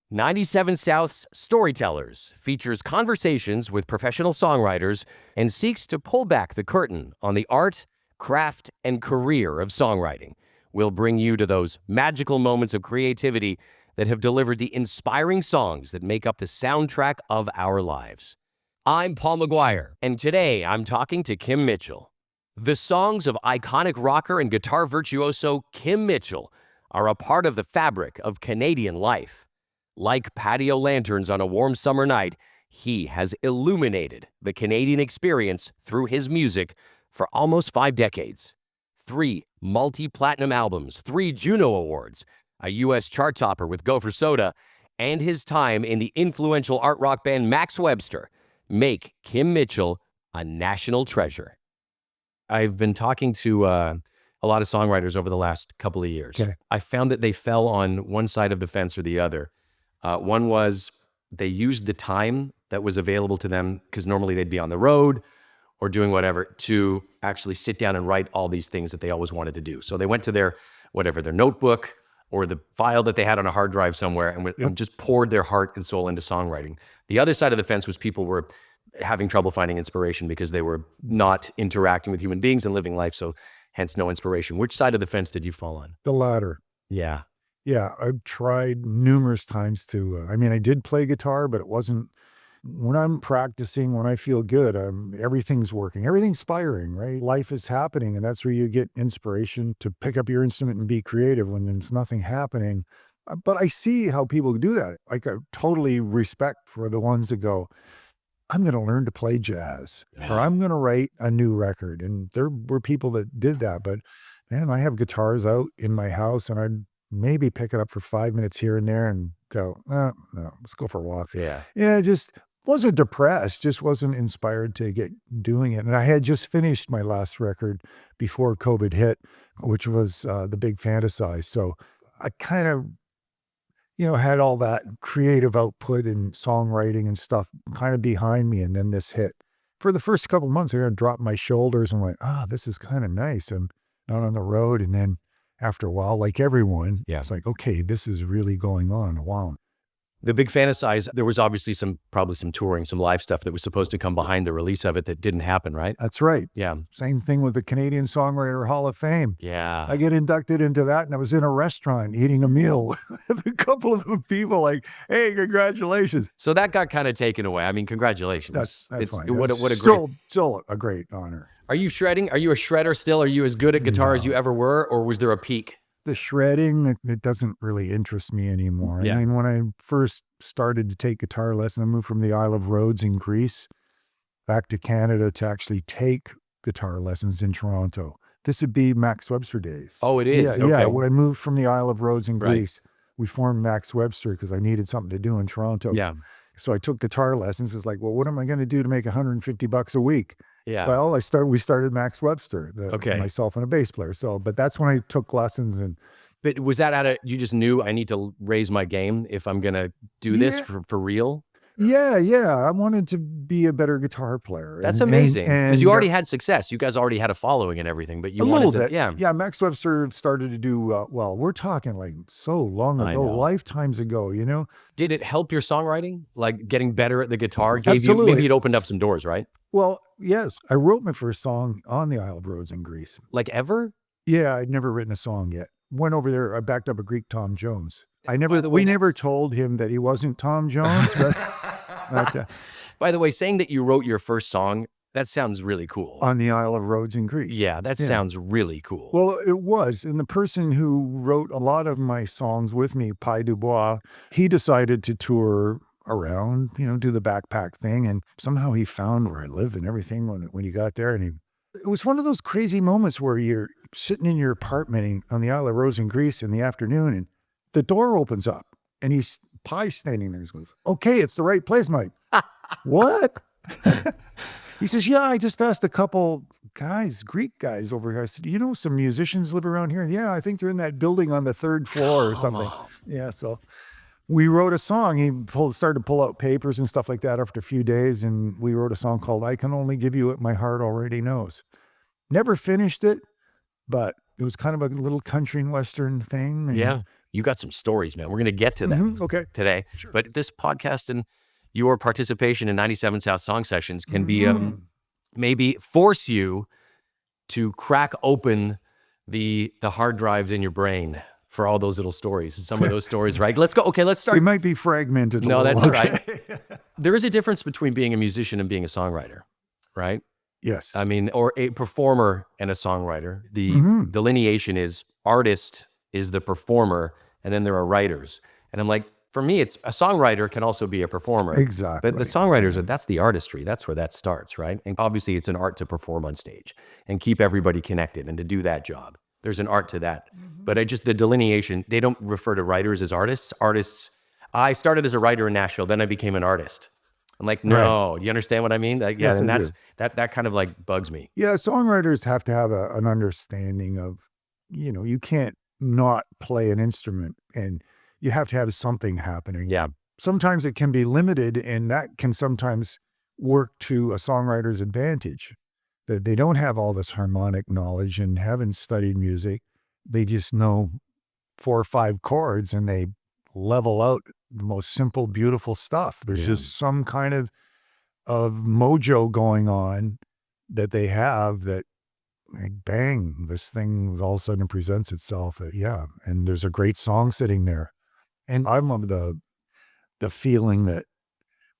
97 South's Storytellers features conversations with professional songwriters and seeks to pull back the curtain on the art, craft, and career of songwriting. We'll bring you to those magical moments of creativity that have delivered the inspiring songs that make up the soundtrack of our lives. I'm Paul McGuire, and today I'm talking to Kim Mitchell. The songs of iconic rocker and guitar virtuoso Kim Mitchell are a part of the fabric of Canadian life. Like patio lanterns on a warm summer night, he has illuminated the Canadian experience through his music for almost 5 decades. 3 multi-platinum albums, 3 Juno Awards, a U.S. chart topper with Go for Soda, and his time in the influential art rock band Max Webster make Kim Mitchell a national treasure. I've been talking to a lot of songwriters over the last couple of years. Okay. I found that they fell on one side of the fence or the other. One was they used the time that was available to them, because normally they'd be on the road or doing whatever, to actually sit down and write all these things that they always wanted to do. So they went to their notebook or the file that they had on a hard drive somewhere and just poured their heart and soul into songwriting. The other side of the fence was people were having trouble finding inspiration because they were not interacting with human beings and living life, so hence no inspiration. Which side of the fence did you fall on? The latter. Yeah. Yeah, I've tried numerous times to, I did play guitar, but it wasn't, when I'm practicing, when I feel good, everything's working, everything's firing, right? Life is happening, and that's where you get inspiration to pick up your instrument and be creative when there's nothing happening. But I see how people do that. Like, I totally respect for the ones that go, I'm going to learn to play jazz, or I'm going to write a new record. And there were people that did that, but man, I have guitars out in my house and I'd maybe pick it up for 5 minutes here and there and go, no, let's go for a walk. Yeah, just wasn't depressed, just wasn't inspired to get doing it. And I had just finished my last record before COVID hit, which was The Big Fantasize. So I kind of, had all that creative output and songwriting and stuff kind of behind me. And then this hit. For the first couple of months, I dropped my shoulders and went, this is kind of nice. I'm not on the road. And then after a while, like everyone, it's like, okay, this is really going on. Wow. The Big Fantasize, there was obviously probably some touring, some live stuff that was supposed to come behind the release of it that didn't happen, right? That's right. Yeah. Same thing with the Canadian Songwriter Hall of Fame. Yeah. I get inducted into that, and I was in a restaurant eating a meal with a couple of the people like, hey, congratulations. So that got kind of taken away. I mean, congratulations. That's fine. What a Still a great honor. Are you shredding? Are you a shredder still? Are you as good at guitar as you ever were? Or was there a peak? The shredding, it doesn't really interest me anymore. Yeah. I mean, when I first started to take guitar lessons, I moved from the Isle of Rhodes in Greece back to Canada to actually take guitar lessons in Toronto. This would be Max Webster days. Oh, it is? Yeah, Okay. yeah. When I moved from the Isle of Rhodes in Greece, we formed Max Webster because I needed something to do in Toronto. Yeah. So I took guitar lessons. It's like, well, what am I going to do to make $150 a week? Yeah. Well, we started Max Webster, myself and a bass player. So, but that's when I took lessons. But was that you just knew I need to raise my game if I'm going to do this for real? Yeah. I wanted to be a better guitar player. That's amazing. Because you already had success. You guys already had a following and everything, but you wanted little to, bit. yeah. Yeah, Max Webster started to do, well, we're talking like so long ago, lifetimes ago, Did it help your songwriting? Like getting better at the guitar Absolutely. Maybe it opened up some doors, right? Well, yes. I wrote my first song on the Isle of Rhodes in Greece. Like ever? Yeah, I'd never written a song yet. Went over there, I backed up a Greek Tom Jones. We never told him that he wasn't Tom Jones, but by the way, saying that you wrote your first song, that sounds really cool. On the Isle of Rhodes in Greece. Yeah, that sounds really cool. Well, it was. And the person who wrote a lot of my songs with me, Pi Dubois, he decided to tour around, do the backpack thing. And somehow he found where I lived and everything when he got there. And it was one of those crazy moments where you're sitting in your apartment on the Isle of Rhodes in Greece in the afternoon, and the door opens up and Pi's standing there. He goes, okay, it's the right place, Mike. What? He says, yeah, I just asked a couple guys, Greek guys over here. I said, some musicians live around here? Yeah, I think they're in that building on the 3rd floor or something. Yeah, so we wrote a song. He started to pull out papers and stuff like that after a few days, and we wrote a song called I Can Only Give You What My Heart Already Knows. Never finished it, but it was kind of a little country and western thing. And You got some stories, man. We're going to get to them Okay. today. Sure. But this podcast and your participation in 97 South Song Sessions can be maybe force you to crack open the hard drives in your brain for all those little stories. Some of those stories, right? Let's go. Okay, let's They start. might be fragmented a No, little. that's Okay. right. There is a difference between being a musician and being a songwriter, right? Yes. I mean, or a performer and a songwriter. The Mhm. delineation is artist is the performer, and then there are writers. And I'm like, for me, it's a songwriter can also be a performer. Exactly. But the songwriters, that's the artistry. That's where that starts, right? And obviously, it's an art to perform on stage and keep everybody connected and to do that job. There's an art to that. But the delineation, they don't refer to writers as artists. Artists, I started as a writer in Nashville, then I became an artist. I'm like, no, do you understand what I mean? Like, yeah, Yes, and I that's do. that kind of like bugs me. Yeah, songwriters have to have an understanding of, you can't not play an instrument, and you have to have something happening. Yeah. Sometimes it can be limited, and that can sometimes work to a songwriter's advantage. That they don't have all this harmonic knowledge and haven't studied music. They just know 4 or 5 chords, and they level out the most simple, beautiful stuff. There's Yeah. just some kind of mojo going on that they have that, like, bang, this thing all of a sudden presents itself. And there's a great song sitting there. And I love the feeling that,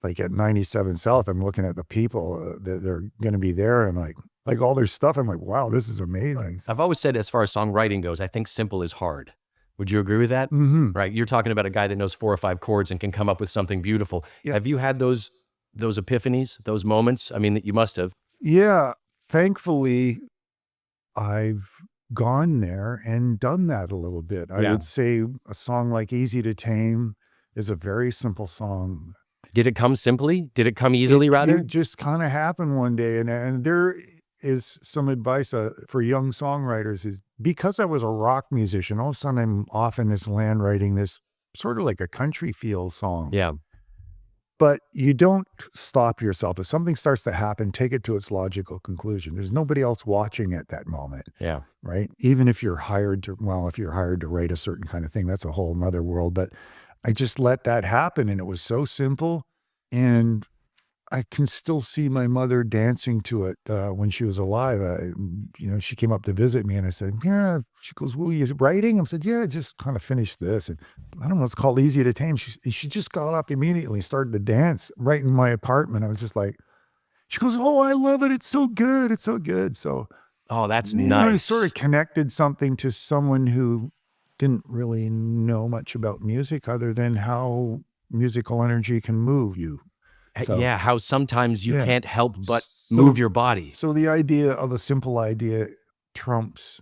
like, at 97 South, I'm looking at the people that they're going to be there, and like all their stuff. I'm like, wow, this is amazing. I've always said, as far as songwriting goes, I think simple is hard. Would you agree with that? Mm-hmm. Right. You're talking about a guy that knows 4 or 5 chords and can come up with something beautiful. Yeah. Have you had those epiphanies, those moments? I mean, that you must have. Yeah, thankfully, I've gone there and done that a little bit. I Yeah. would say a song like Easy to Tame is a very simple song. Did it come simply? Did it come easily, rather? It just kind of happened one day. And there is some advice for young songwriters is, because I was a rock musician, all of a sudden I'm off in this land writing this sort of like a country feel song. Yeah. But you don't stop yourself. If something starts to happen, take it to its logical conclusion. There's nobody else watching at that moment, Yeah. right? Even if you're hired to write a certain kind of thing, that's a whole nother world. But I just let that happen, and it was so simple. And I can still see my mother dancing to it when she was alive. She came up to visit me, and I said, yeah. She goes, well, you writing? I said, yeah, I just kind of finished this. And I don't know, it's called Easy to Tame. She just got up immediately and started to dance right in my apartment. I was just like, she goes, oh, I love it. It's so good. It's so good. So, Oh, that's I nice. sort of connected something to someone who didn't really know much about music other than how musical energy can move you. So, Yeah, how sometimes you Yeah. can't help but So- move your body. So the idea of a simple idea trumps,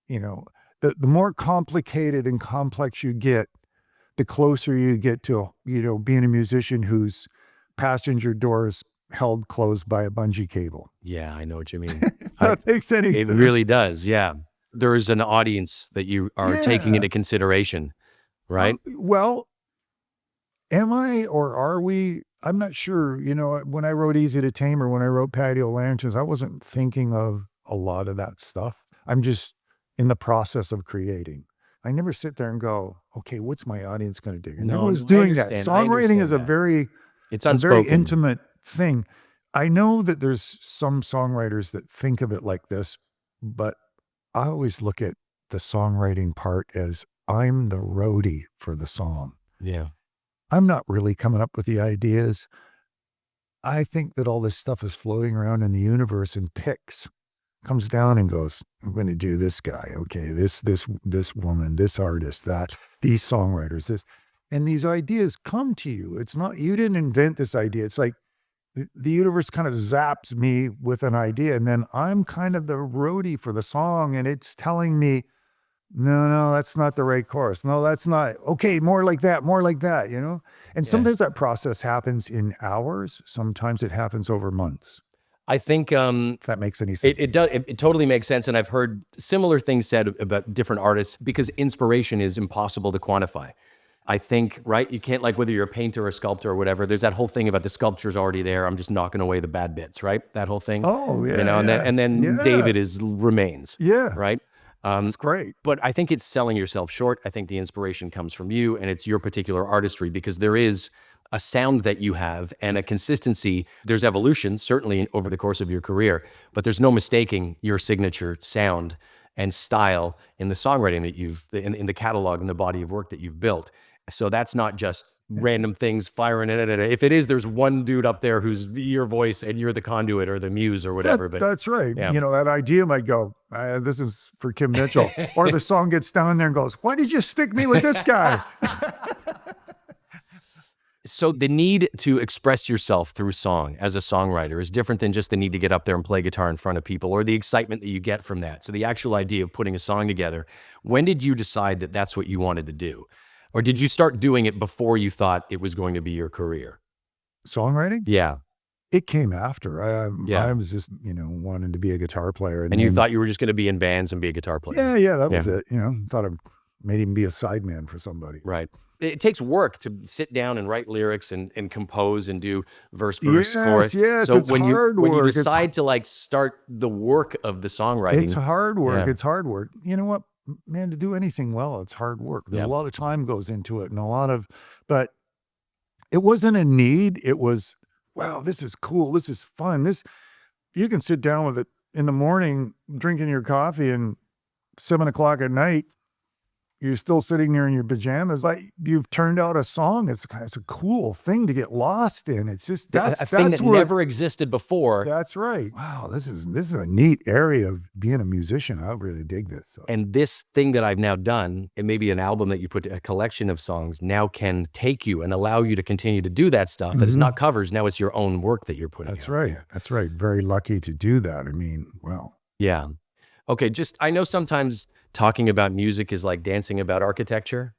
the more complicated and complex you get, the closer you get to, being a musician whose passenger door is held closed by a bungee cable. Yeah, I know what you mean. That makes any It sense. really does. Yeah. There is an audience that you are taking Yeah. into consideration, right? Well, am I or are we? I'm not sure. When I wrote Easy to Tame or when I wrote Patio Lanterns, I wasn't thinking of a lot of that stuff. I'm just in the process of creating. I never sit there and go, okay, what's my audience going to dig? I never was I doing that. understand. I Songwriting is understand that. It's a very unspoken. intimate thing. I know that there's some songwriters that think of it like this, but I always look at the songwriting part as I'm the roadie for the song. Yeah. I'm not really coming up with the ideas. I think that all this stuff is floating around in the universe and picks, comes down and goes, I'm going to do this guy. Okay. This woman, this artist, these songwriters, this, and these ideas come to you. It's not, you didn't invent this idea. It's like the universe kind of zaps me with an idea, and then I'm kind of the roadie for the song, and it's telling me, no, that's not the right chorus. No, that's not. Okay, more like that, And sometimes that process happens in hours. Sometimes it happens over months. I think If that makes any sense. it does. It totally makes sense. And I've heard similar things said about different artists because inspiration is impossible to quantify. I think, right? You can't, like, whether you're a painter or a sculptor or whatever, there's that whole thing about the sculpture's already there. I'm just knocking away the bad bits, right? That whole thing. Oh, yeah. And then Yeah. David remains. Yeah. Right. It's great. But I think it's selling yourself short. I think the inspiration comes from you and it's your particular artistry, because there is a sound that you have and a consistency. There's evolution, certainly over the course of your career, but there's no mistaking your signature sound and style in the songwriting that in the catalog and the body of work that you've built. So that's not just random things firing in it. If it is, there's one dude up there who's your voice and you're the conduit or the muse or whatever. But That's right. yeah. You know, that idea might go, this is for Kim Mitchell. Or the song gets down there and goes, why did you stick me with this guy? So the need to express yourself through song as a songwriter is different than just the need to get up there and play guitar in front of people or the excitement that you get from that. So the actual idea of putting a song together, when did you decide that that's what you wanted to do? Or did you start doing it before you thought it was going to be your career? Songwriting? Yeah. It came after. Yeah. I was just, wanting to be a guitar player. And you thought you were just going to be in bands and be a guitar player? Yeah, that was it. Thought I maybe even be a sideman for somebody. Right. It takes work to sit down and write lyrics and compose and do verse, chorus. Yes, so it's hard when work. you decide to like start the work of the songwriting, It's hard work. Yeah. It's hard work. You know what, man, to do anything well, it's hard work. There's a lot of time goes into it and but it wasn't a need. It was, wow, this is cool. This is fun. You can sit down with it in the morning, drinking your coffee, and 7:00 at night, you're still sitting there in your pajamas, but you've turned out a song. It's a cool thing to get lost in. It's just a thing that never existed before. That's right. Wow, this is a neat area of being a musician. I really dig this. So. And this thing that I've now done, it may be an album that you put, a collection of songs, now can take you and allow you to continue to do that stuff. That is not covers. Now it's your own work that you're putting. That's right. That's right. Very lucky to do that. I mean, well. Yeah. Okay. I know sometimes talking about music is like dancing about architecture.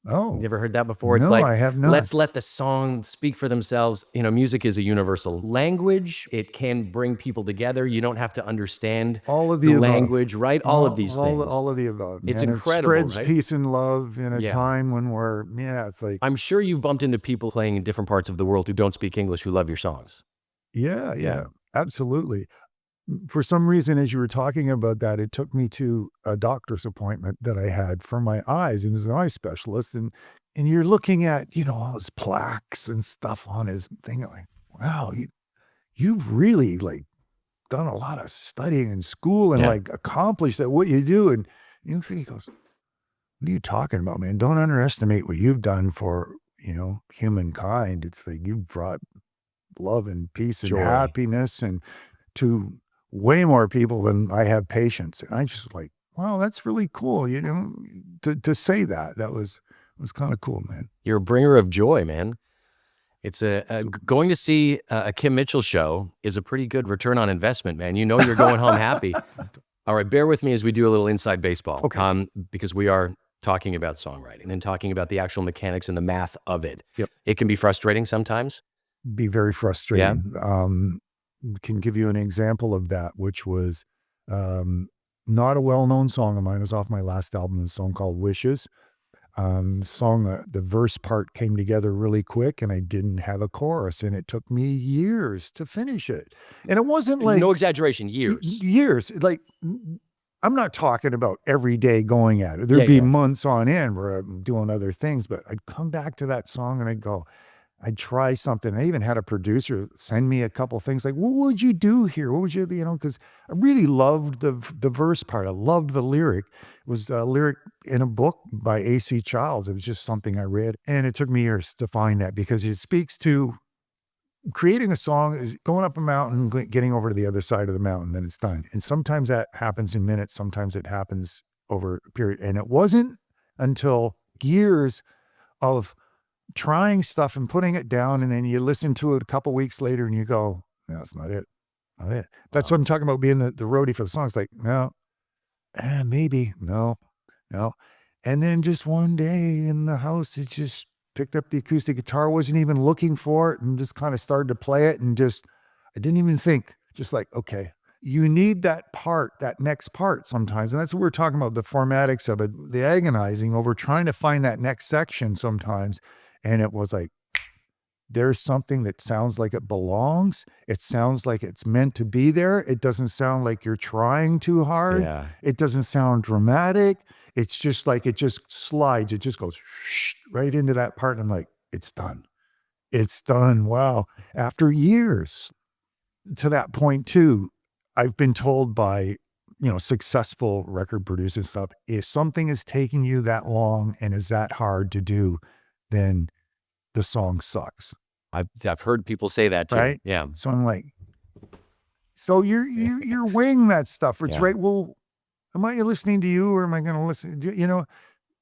Oh, you ever heard that before? No, It's like, I have not. Let's let the song speak for themselves. Music is a universal language. It can bring people together. You don't have to understand all of the language, right? All of these things. All of the above. It's and incredible, it spreads right? peace and love in a time when it's like. I'm sure you've bumped into people playing in different parts of the world who don't speak English who love your songs. Yeah, absolutely. For some reason, as you were talking about that, it took me to a doctor's appointment that I had for my eyes. He was an eye specialist. And you're looking at, all his plaques and stuff on his thing. I'm like, wow, you've really like done a lot of studying in school and like accomplished that, what you do. And he goes, what are you talking about, man? Don't underestimate what you've done for, humankind. It's like you've brought love and peace and happiness and to way more people than I have patience. And I just like, wow, that's really cool. To say that was kind of cool, man. You're a bringer of joy, man. It's going to see a Kim Mitchell show is a pretty good return on investment, man. You're going home happy. All right, bear with me as we do a little inside baseball. Okay. Because we are talking about songwriting and talking about the actual mechanics and the math of it. Yep. It can be frustrating sometimes. Be very frustrating. Can give you an example of that, which was not a well-known song of mine. It was off my last album, a song called Wishes. The verse part came together really quick and I didn't have a chorus and it took me years to finish it. And it wasn't like— no exaggeration, years. Years. Like, I'm not talking about every day going at it. There'd be months on end where I'm doing other things, but I'd come back to that song and I'd try something. I even had a producer send me a couple things like, what would you do here? What would you, because I really loved the verse part. I loved the lyric. It was a lyric in a book by A.C. Childs. It was just something I read. And it took me years to find that because it speaks to creating a song is going up a mountain, getting over to the other side of the mountain, then it's done. And sometimes that happens in minutes. Sometimes it happens over a period. And it wasn't until years of trying stuff and putting it down, and then you listen to it a couple weeks later and you go, no, that's not it. Not it. That's what I'm talking about, being the roadie for the song. It's like, no, maybe, no. And then just one day in the house, it just picked up the acoustic guitar, wasn't even looking for it, and just kind of started to play it, and I didn't even think, just like, okay. You need that next part sometimes. And that's what we're talking about, the formatics of it, the agonizing over trying to find that next section sometimes. And it was like, there's something that sounds like it belongs. It sounds like it's meant to be there. It doesn't sound like you're trying too hard. Yeah. It doesn't sound dramatic. It's just like it just slides. It just goes right into that part. And I'm like, it's done. It's done. Wow. After years, to that point too, I've been told by, successful record producers and stuff, if something is taking you that long and is that hard to do, then the song sucks, I've heard people say that too. right? Yeah. So I'm like, so you're weighing that stuff. It's Yeah. right. Well, am I listening to you or am I going to listen?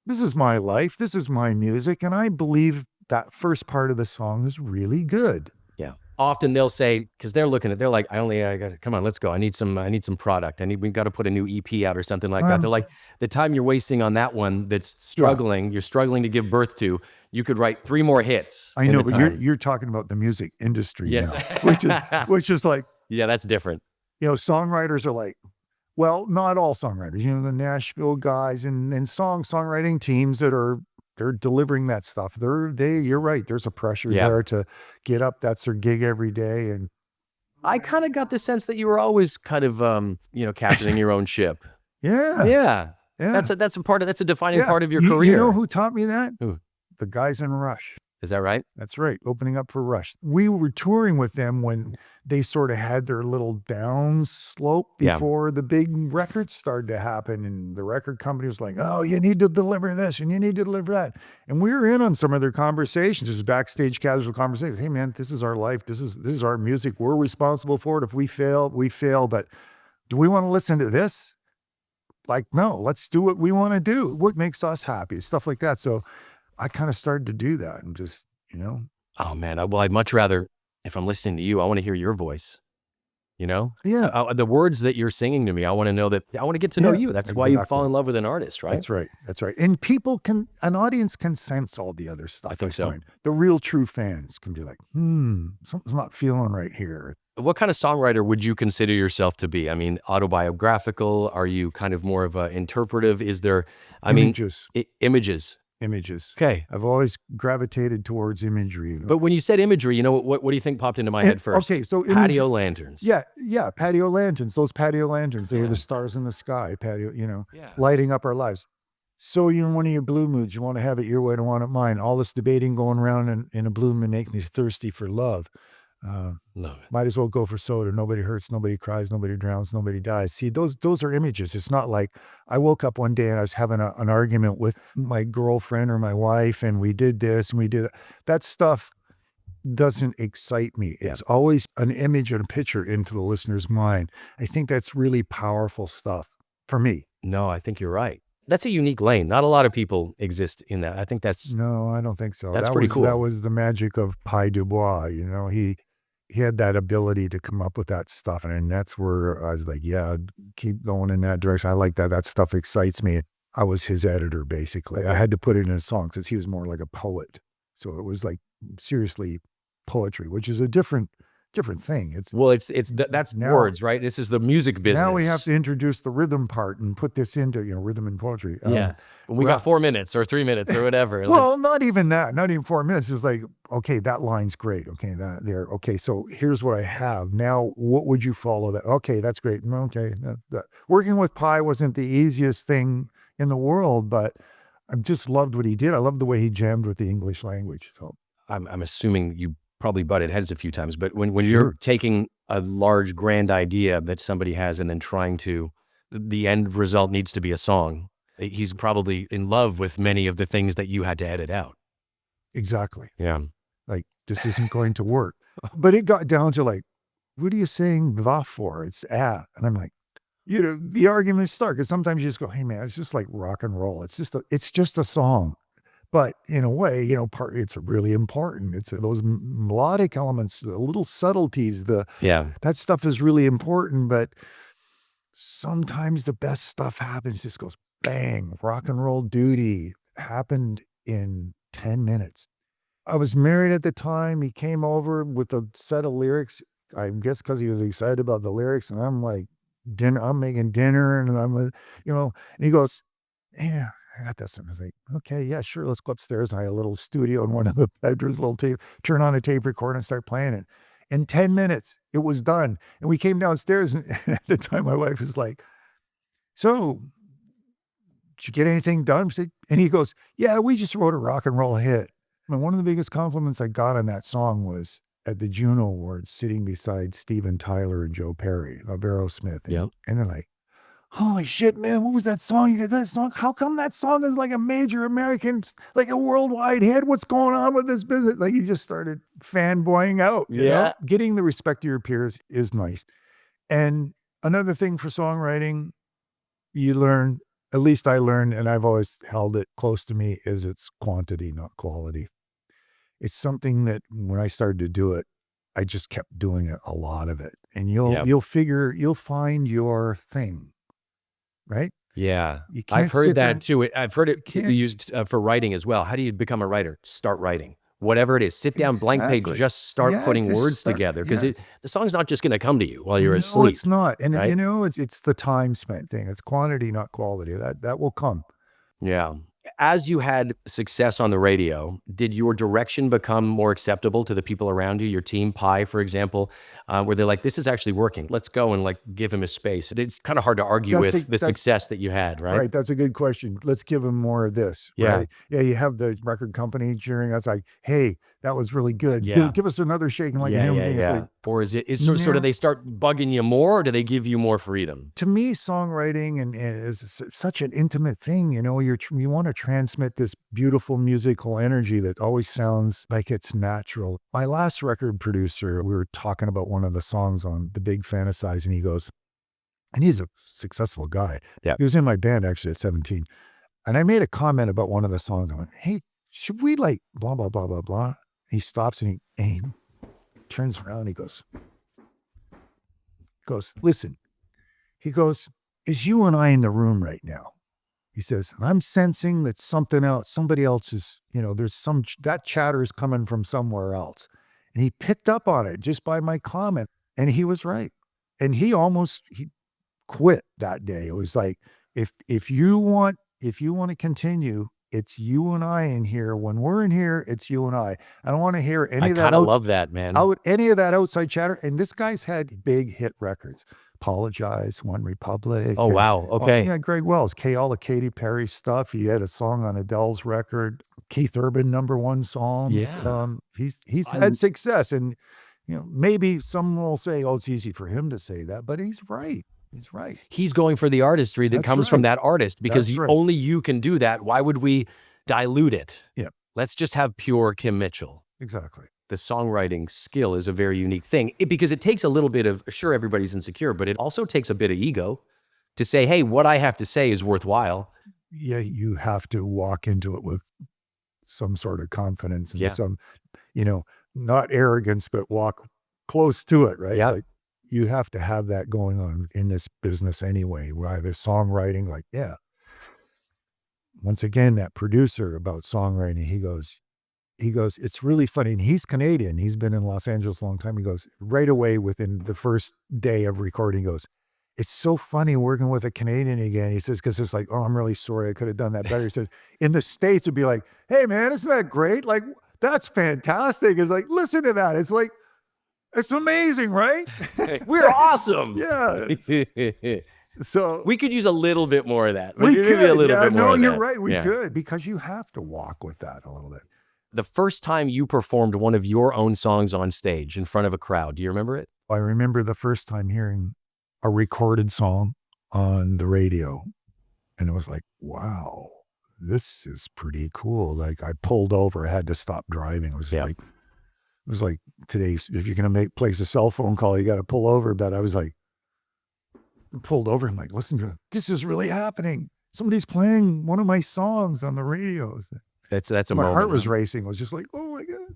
This is my life. This is my music. And I believe that first part of the song is really good. Yeah. Often they'll say, because they're like, come on, let's go. I need some product. We got to put a new EP out or something like that. They're like, the time you're wasting on that one that's struggling, you're struggling to give birth to, you could write 3 more hits. I know, but you're talking about the music industry Yes. now, which is like, yeah, that's different. Songwriters are like, well, not all songwriters, the Nashville guys and songwriting teams they're delivering that stuff. You're right. There's a pressure there to get up. That's their gig every day. And I kind of got the sense that you were always kind of, captaining your own ship. yeah. Yeah. That's a defining part of your career. You know who taught me that? Who? The guys in Rush. Is that right? That's right. Opening up for Rush. We were touring with them when they sort of had their little down slope before the big records started to happen. And the record company was like, oh, you need to deliver this and you need to deliver that. And we were in on some of their conversations, just backstage casual conversations. Hey man, this is our life. This is our music. We're responsible for it. If we fail, we fail. But do we want to listen to this? Like, no, let's do what we want to do. What makes us happy? Stuff like that. So I kind of started to do that and just, Oh man, I'd much rather, if I'm listening to you, I want to hear your voice. Yeah. The words that you're singing to me, I want to know that. I want to get to know you. That's why you fall in love with an artist, right? That's right. That's right. And an audience can sense all the other stuff. I think so. Find. The real true fans can be like, something's not feeling right here. What kind of songwriter would you consider yourself to be? I mean, autobiographical? Are you kind of more of a interpretive? Is there, Images. Images. Images. Okay. I've always gravitated towards imagery. But when you said imagery, what do you think popped into my head first? Okay, so patio lanterns. Yeah, patio lanterns. Those patio lanterns. They were the stars in the sky. Lighting up our lives. So you're in one of your blue moods. You want to have it your way, I want it mine. All this debating going around in a blue mood make me thirsty for love. Love it. Might as well go for soda. Nobody hurts, nobody cries, nobody drowns, nobody dies. See, those are images. It's not like I woke up one day and I was having an argument with my girlfriend or my wife and we did this and we did that. That stuff doesn't excite me. It's always an image and a picture into the listener's mind. I think that's really powerful stuff for me. No, I think you're right. That's a unique lane. Not a lot of people exist in that. I think that's... No, I don't think so. That's pretty cool. That was the magic of Pi Dubois. He had that ability to come up with that stuff. And that's where I was like, yeah, keep going in that direction. I like that. That stuff excites me. I was his editor, basically. I had to put it in a song because he was more like a poet. So it was like seriously poetry, which is a different thing. That's words, right? This is the music business. Now we have to introduce the rhythm part and put this into, rhythm and poetry. We got 4 minutes or 3 minutes or whatever. Well, not even that. Not even 4 minutes. It's like, okay, that line's great. Okay, that there. Okay, so here's what I have. Now, what would you follow that? Okay, that's great. Okay, working with Pi wasn't the easiest thing in the world, but I just loved what he did. I loved the way he jammed with the English language. So I'm assuming you probably butted heads a few times, but when you're taking a large grand idea that somebody has and then trying to, the end result needs to be a song. He's probably in love with many of the things that you had to edit out. Exactly. Yeah. Like, this isn't going to work. But it got down to like, what are you saying va for? It's ah. And I'm like, the arguments start because sometimes you just go, hey man, it's just like rock and roll. It's just a song. But in a way, it's really important. It's those melodic elements, the little subtleties, that stuff is really important. But sometimes the best stuff happens, just goes bang, rock and roll duty happened in 10 minutes. I was married at the time. He came over with a set of lyrics, I guess because he was excited about the lyrics. And I'm like, I'm making dinner and and he goes, yeah, I got this. And I was like, okay, yeah, sure. Let's go upstairs. I had a little studio in one of the bedrooms, little tape, turn on a tape recorder and start playing it. In 10 minutes, it was done. And we came downstairs, and at the time, my wife was like, so did you get anything done? And he goes, yeah, we just wrote a rock and roll hit. And one of the biggest compliments I got on that song was at the Juno Awards, sitting beside Steven Tyler and Joe Perry of Aerosmith. Yep. And they're like, holy shit, man, what was that song? You got that song? How come that song is like a major American, like a worldwide hit? What's going on with this business? Like, he just started fanboying out. You know? Getting the respect of your peers is nice. And another thing for songwriting, you learn, at least I learned, and I've always held it close to me, is it's quantity, not quality. It's something that when I started to do it, I just kept doing it, a lot of it. And you'll find your thing, right? Yeah. You can't I've heard sit there that too. I've heard it used for writing as well. How do you become a writer? Start writing. Whatever it is, sit down, blank page, Exactly. just start Yeah, putting just words start- together, because yeah. the song's not just going to come to you while you're No, asleep. it's not. And right? you know, it's the time spent thing. It's quantity, not quality. That will come. Yeah. As you had success on the radio, did your direction become more acceptable to the people around you, your team, Pi, for example? Were they like, this is actually working. Let's go and like give him his space. It's kind of hard to argue with the success that you had, right? Right. That's a good question. Let's give him more of this. Yeah. Right? Yeah. You have the record company cheering us like, hey, that was really good. Yeah. Give us another shaking like a Yeah, human yeah, being. yeah. Like, Or is it sort of they start bugging you more, or do they give you more freedom? to me, songwriting and is such an intimate thing. You know, you want to transmit this beautiful musical energy that always sounds like it's natural. My last record producer, we were talking about one of the songs on The Big Fantasize, and he goes, and he's a successful guy. Yeah. He was in my band actually at 17. And I made a comment about one of the songs. I went, hey, should we like blah, blah, blah, blah, blah. He stops and he turns around and he goes, listen. He goes, is you and I in the room right now? He says, and I'm sensing that somebody else is, you know, that chatter is coming from somewhere else. And he picked up on it just by my comment. And he was right. And he quit that day. It was like, if you want to continue, it's you and I in here. When we're in here, it's you and I. I don't want to hear any of that. I kind of love that, man. Any of that outside chatter. And this guy's had big hit records. Apologize, One Republic. Oh, wow. Okay. Yeah, Greg Wells, all the Katy Perry stuff. He had a song on Adele's record. Keith Urban, #1 song. Yeah. He's had success. And, you know, maybe someone will say, oh, it's easy for him to say that, but he's right. He's right. He's going for the artistry that comes from that artist, because only you can do that. Why would we dilute it? Yeah. Let's just have pure Kim Mitchell. Exactly. The songwriting skill is a very unique thing because it takes a little bit of, sure, everybody's insecure, but it also takes a bit of ego to say, hey, what I have to say is worthwhile. Yeah, you have to walk into it with some sort of confidence and some, you know, not arrogance, but walk close to it, right? Yeah. Like, you have to have that going on in this business anyway, either songwriting, like, yeah. Once again, that producer about songwriting, he goes, it's really funny. And he's Canadian. He's been in Los Angeles a long time. He goes, right away within the first day of recording, he goes, it's so funny working with a Canadian again. He says, because it's like, oh, I'm really sorry. I could have done that better. He says, in the States, it'd be like, hey, man, isn't that great? Like, that's fantastic. It's like, listen to that. It's like, it's amazing, right? We're awesome. Yeah. So we could use a little bit more of that. We could. A little bit more of you're that. right. We could, because you have to walk with that a little bit. The first time you performed one of your own songs on stage in front of a crowd, do you remember it? I remember the first time hearing a recorded song on the radio, and it was like, wow, this is pretty cool. Like, I pulled over, I had to stop driving. It was like today's, if you're going to place a cell phone call, you got to pull over. But I was like, pulled over. I'm like, listen to it. This is really happening. Somebody's playing one of my songs on the radio. That's a my moment. heart was racing. I was just like, oh my God.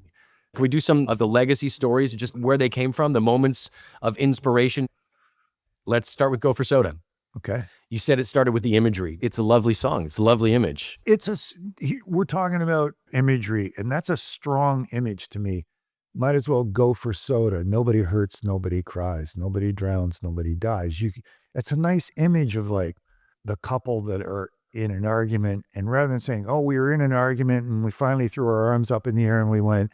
Can we do some of the legacy stories, just where they came from, the moments of inspiration? Let's start with Go for Soda. Okay. You said it started with the imagery. It's a lovely song. It's a lovely image. We're talking about imagery, and that's a strong image to me. Might as well go for soda. Nobody hurts, nobody cries, nobody drowns, nobody dies. It's a nice image of like the couple that are in an argument, and rather than saying, oh, we were in an argument and we finally threw our arms up in the air and we went,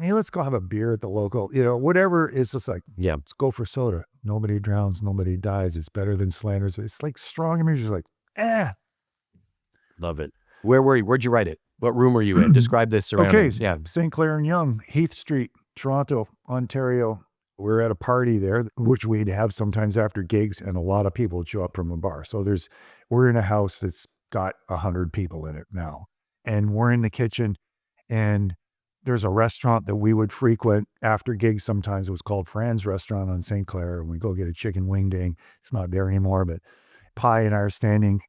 hey, let's go have a beer at the local, whatever. It's just like, Yeah. let's go for soda. Nobody drowns, nobody dies. It's better than slanders. It's like strong images, like, Love it. Where were you? Where'd you write it? What room were you in? Describe this surroundings. Yeah. St. Clair and Yonge, Heath Street, Toronto, Ontario. We're at a party there, which we'd have sometimes after gigs, and a lot of people would show up from a bar. So we're in a house that's got 100 people in it now. And we're in the kitchen, and there's a restaurant that we would frequent after gigs sometimes. It was called Fran's Restaurant on St. Clair, and we go get a chicken wing ding. It's not there anymore, but Pi and I are standing,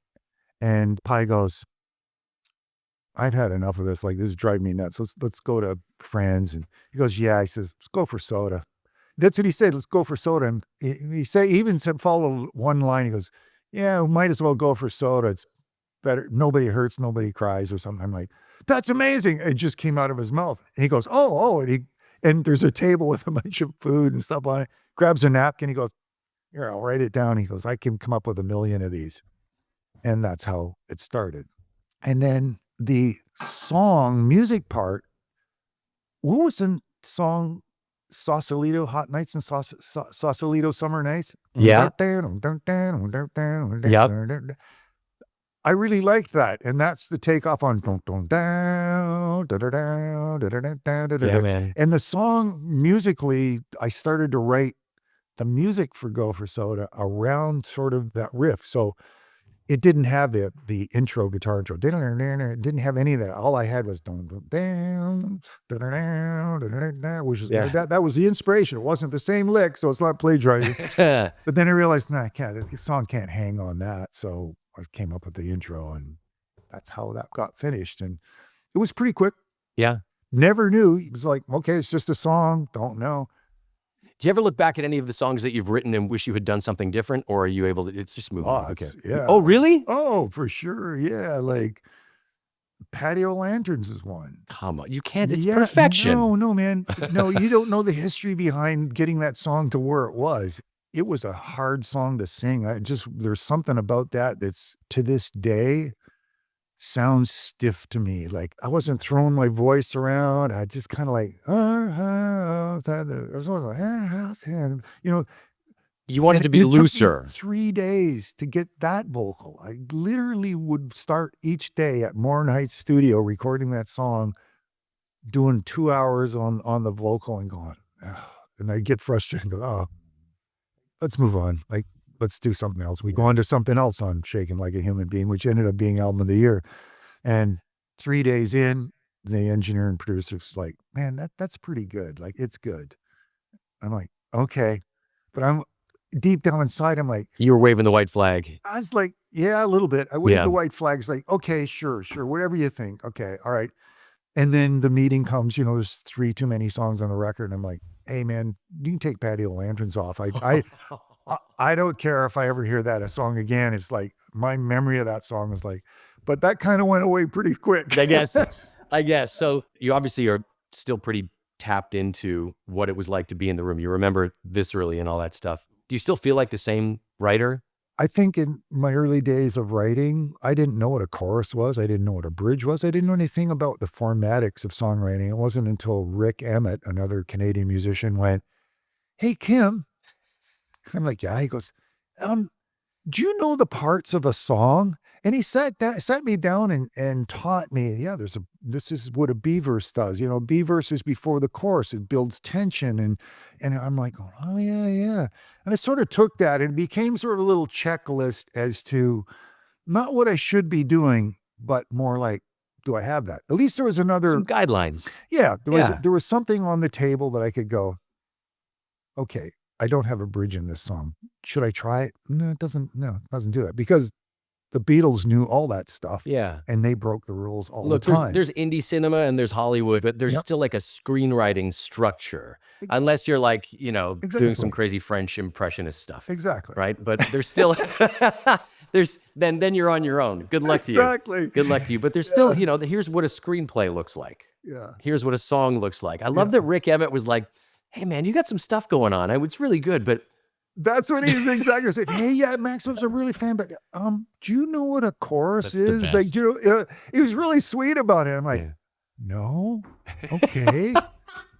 and Pi goes, I've had enough of this. Like, this is driving me nuts. Let's go to Fran's. And he goes, yeah. He says, let's go for soda. That's what he said. Let's go for soda. And he even said, follow one line. He goes, yeah, we might as well go for soda. It's better. Nobody hurts. Nobody cries or something. I'm like, that's amazing. It just came out of his mouth. And he goes, oh. And there's a table with a bunch of food and stuff on it. Grabs a napkin. He goes, here, I'll write it down. He goes, I can come up with 1 million of these. And that's how it started. And then the song music part, what was the song? Sausalito Hot Nights and Sausalito Summer Nights. Yeah. Yep. I really liked that. And that's the takeoff on. Yeah, man. And the song musically, I started to write the music for Go for Soda around sort of that riff. So it didn't have the intro, guitar intro. It didn't have any of that. All I had was which is that was the inspiration. It wasn't the same lick, so it's not plagiarizing. But then I realized, I can't. The song can't hang on that. So I came up with the intro, and that's how that got finished. And it was pretty quick. Yeah. Never knew. It was like, okay, it's just a song. Don't know. Do you ever look back at any of the songs that you've written and wish you had done something different, or are you able to? It's just moving. Okay. Yeah. Oh, really? Oh, for sure. Yeah. Like Patio Lanterns is one. Come on, you can't. It's perfection. No, man. No, you don't know the history behind getting that song to where it was. It was a hard song to sing. There's something about that that's to this day sounds stiff to me. Like I wasn't throwing my voice around. I just kind of like, You wanted to be looser. 3 days to get that vocal. I literally would start each day at Morin Heights Studio recording that song, doing 2 hours on the vocal and going, and I get frustrated and go, let's move on. Like, let's do something else. We go on to something else on Shaking Like a Human Being, which ended up being Album of the Year. And 3 days in, the engineer and producer's like, man, that's pretty good. Like, it's good. I'm like, okay. But I'm deep down inside, I'm like, you were waving the white flag. I was like, yeah, a little bit. I waved the white flags like, okay, sure, whatever you think. Okay, all right. And then the meeting comes, there's 3 too many songs on the record. And I'm like, hey, man, you can take Patio Lanterns off. I don't care if I ever hear that a song again. It's like my memory of that song is like, but that kind of went away pretty quick. I guess. So you obviously are still pretty tapped into what it was like to be in the room. You remember viscerally and all that stuff. Do you still feel like the same writer? I think in my early days of writing, I didn't know what a chorus was. I didn't know what a bridge was. I didn't know anything about the formatics of songwriting. It wasn't until Rick Emmett, another Canadian musician, went, hey, Kim. I'm like, yeah. He goes, do you know the parts of a song? And he sat me down and taught me, this is what a B verse does. B verse is before the chorus. It builds tension. And I'm like, oh, yeah. And I sort of took that and it became sort of a little checklist as to not what I should be doing, but more like, do I have that? At least there was Some guidelines. Yeah, there was something on the table that I could go, okay, I don't have a bridge in this song. Should I try it? No, it doesn't do that because the Beatles knew all that stuff. Yeah. And they broke the rules all the time. There's indie cinema and there's Hollywood, but there's still like a screenwriting structure. Unless you're like, doing some crazy French impressionist stuff. Exactly. Right? But there's still then you're on your own. Good luck to you. Exactly. Good luck to you. But there's still, here's what a screenplay looks like. Yeah. Here's what a song looks like. I love that Rick Emmett was like, hey man, you got some stuff going on. It's really good, but That's what he's exactly saying. Hey, yeah, Max Webster, a really fan, but do you know what a chorus That's the is? Like, best. he was really sweet about it. I'm like, Yeah. no, okay,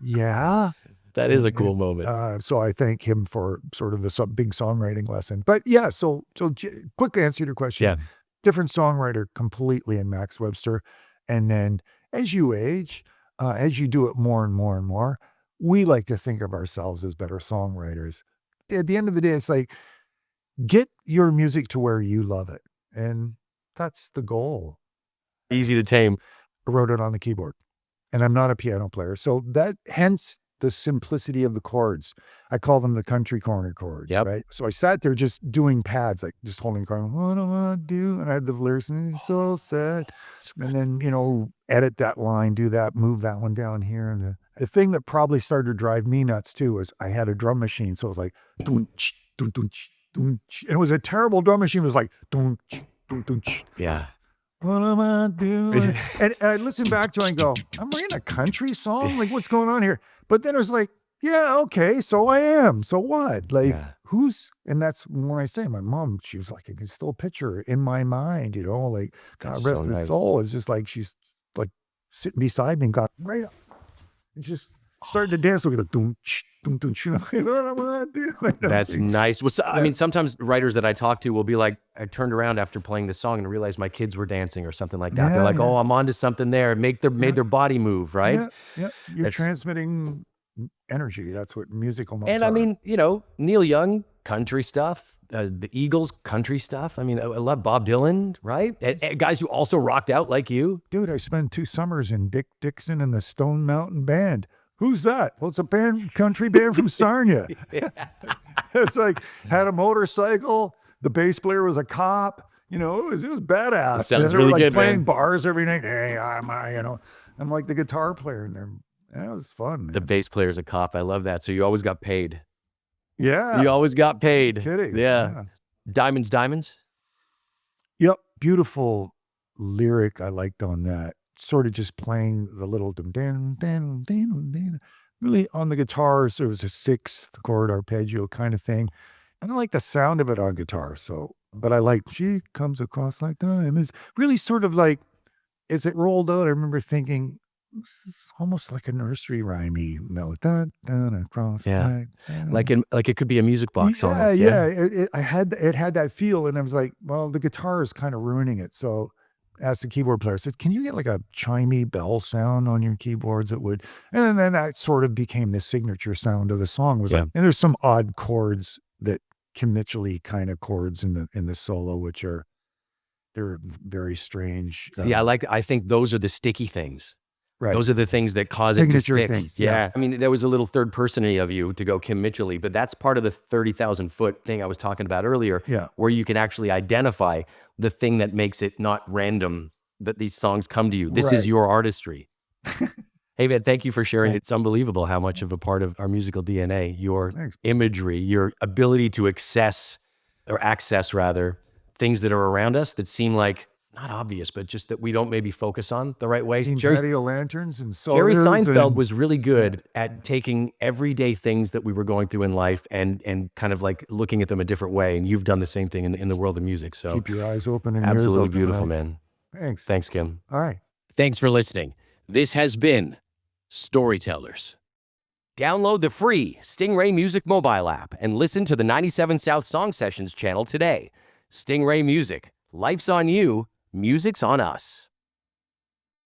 yeah. That is a cool moment. So I thank him for sort of the big songwriting lesson. But yeah, quick answer to your question. Yeah. Different songwriter completely in Max Webster. And then as you age, as you do it more and more and more, we like to think of ourselves as better songwriters. At the end of the day, it's like, get your music to where you love it. And that's the goal. Easy to tame. I wrote it on the keyboard. And I'm not a piano player. So hence the simplicity of the chords. I call them the country corner chords, Yep. right? So I sat there just doing pads, like just holding chord, what do I do? And I had the lyrics, and it's so sad. And then, edit that line, do that, move that one down here. And the thing that probably started to drive me nuts too was I had a drum machine. So it was like, dun-ch, dun-dun-ch, dun-ch. And it was a terrible drum machine. It was like, dun-ch, dun-dun-ch. Yeah. What am I doing? And I listen back to it and go, I'm writing a country song? Like, what's going on here? But then it was like, yeah, okay, so I am. So what? Like, Yeah. and that's when I say my mom, she was like, I can still picture her in my mind, like, God That's rest so her nice. soul. It's just like, she's like sitting beside me and got right up and just started to dance with the doom, doom, doom, what am I doing? That's nice. Well, I mean, sometimes writers that I talk to will be like, I turned around after playing this song and realized my kids were dancing or something like that. They're Yeah, like, yeah. oh, I'm onto something there. Made their body move, right? Yeah. You're transmitting energy. That's what musical notes And are. I mean, Neil Young, country stuff, the Eagles, country stuff. I mean, I love Bob Dylan, right? And guys who also rocked out like you. Dude, I spent 2 summers in Dick Dixon and the Stone Mountain Band. Who's that? Well, it's a country band from Sarnia. It's like, had a motorcycle. The bass player was a cop. It was badass. That sounds They were really like good, playing man. bars every night. Hey, I'm like the guitar player in there. That was fun. The Man. bass player's a cop. I love that. So you always got paid. Yeah. You always got paid. Kidding. Yeah. Diamonds, diamonds. Yep. Beautiful lyric I liked on that. Sort of just playing the little really on the guitar. So it was a 6th chord arpeggio kind of thing. I don't like the sound of it on guitar. But I like, she comes across like diamonds. Really sort of like, as it rolled out, I remember thinking, this is almost like a nursery rhymey note. Across Yeah. like Like it could be a music box yeah, almost. yeah. It had that feel, and I was like, well, the guitar is kind of ruining it. So asked the keyboard player, I said, can you get like a chimey bell sound on your keyboards that would, and then that sort of became the signature sound of the song. Was Yeah. like, and there's some odd chords, that Kim Mitchell-y kind of chords in the solo, which they're very strange. Yeah, I think those are the sticky things. Right. Those are the things that cause it to Signature stick. things, Yeah. yeah. I mean, there was a little third person-y of you to go Kim Mitchell-y, but that's part of the 30,000 foot thing I was talking about earlier. Yeah. Where you can actually identify the thing that makes it not random that these songs come to you. This is Right. your artistry. Hey, man, thank you for sharing. Thanks. It's unbelievable how much of a part of our musical DNA, your Thanks. imagery, your ability to access rather, things that are around us that seem like not obvious, but just that we don't maybe focus on the right way. Jerry Patio lanterns and Jerry sodas Seinfeld and- was really good at taking everyday things that we were going through in life and kind of like looking at them a different way. And you've done the same thing in the world of music. So keep your eyes open and ears absolutely open, beautiful, right? man. Thanks. Thanks, Kim. All right. Thanks for listening. This has been Storytellers. Download the free Stingray Music mobile app and listen to the 97 South Song Sessions channel today. Stingray Music. Life's on you. Music's on us.